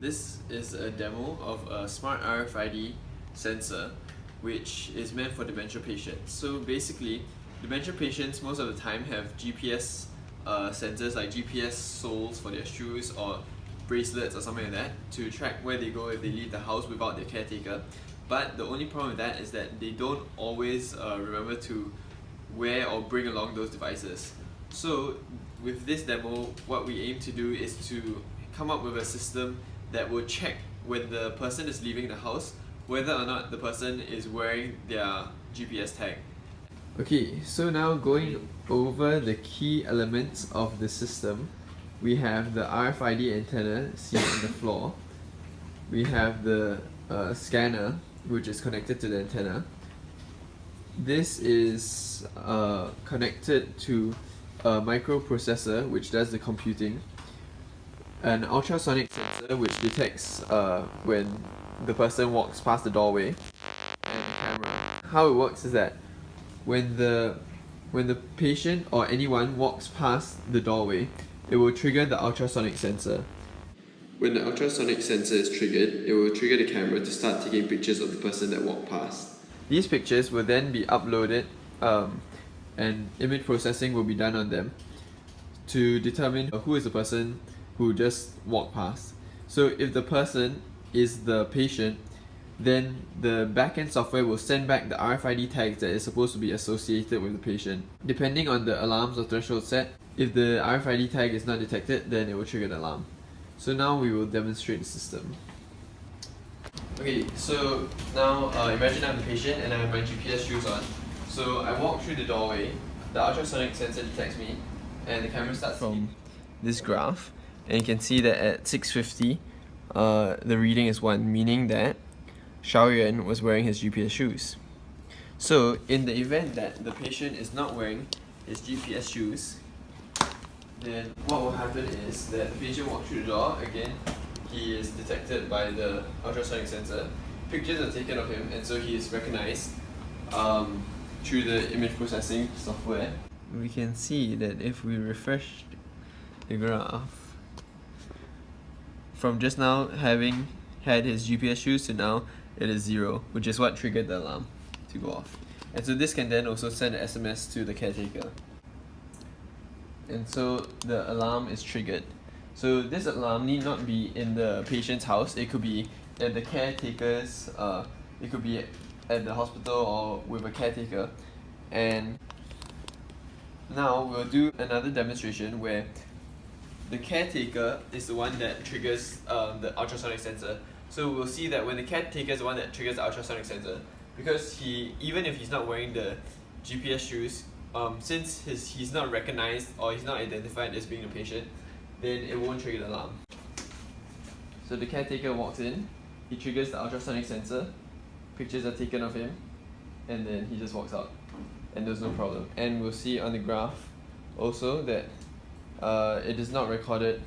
This is a demo of a smart RFID sensor which is meant for dementia patients. So basically, dementia patients most of the time have GPS sensors like GPS soles for their shoes or bracelets or something like that to track where they go if they leave the house without their caretaker. But the only problem with that is that they don't always remember to wear or bring along those devices. So with this demo, what we aim to do is to come up with a system that will check when the person is leaving the house whether or not the person is wearing their GPS tag. Okay, so now going over the key elements of the system, we have the RFID antenna seen on the floor. We have the scanner which is connected to the antenna. This is connected to a microprocessor which does the computing, an ultrasonic sensor which detects when the person walks past the doorway, and the camera. How it works is that when the patient or anyone walks past the doorway, it will trigger the ultrasonic sensor. When the ultrasonic sensor is triggered, it will trigger the camera to start taking pictures of the person that walked past. These pictures will then be uploaded and image processing will be done on them to determine who is the person who just walked past. So if the person is the patient, then the backend software will send back the RFID tags that is supposed to be associated with the patient. Depending on the alarms or threshold set, if the RFID tag is not detected, then it will trigger the alarm. So now we will demonstrate the system. Okay, so now imagine I'm the patient and I have my GPS shoes on. So I walk through the doorway, the ultrasonic sensor detects me, and the camera starts from this graph. And you can see that at 6:50, the reading is 1, meaning that Xiaoyuan was wearing his GPS shoes. So in the event that the patient is not wearing his GPS shoes, then what will happen is that the patient walks through the door. Again, he is detected by the ultrasonic sensor. Pictures are taken of him, and so he is recognized through the image processing software. We can see that if we refresh the graph, from just now having had his GPS shoes to now it is 0, which is what triggered the alarm to go off. And so this can then also send an SMS to the caretaker. And so the alarm is triggered. So this alarm need not be in the patient's house. It could be at the caretaker's, it could be at the hospital or with a caretaker. And now we'll do another demonstration where the caretaker is the one that triggers the ultrasonic sensor. So we'll see that when the caretaker is the one that triggers the ultrasonic sensor, because even if he's not wearing the GPS shoes, since he's not recognized or he's not identified as being a patient, then it won't trigger the alarm. So the caretaker walks in, he triggers the ultrasonic sensor, pictures are taken of him, and then he just walks out, and there's no problem. And we'll see on the graph also that it is not recorded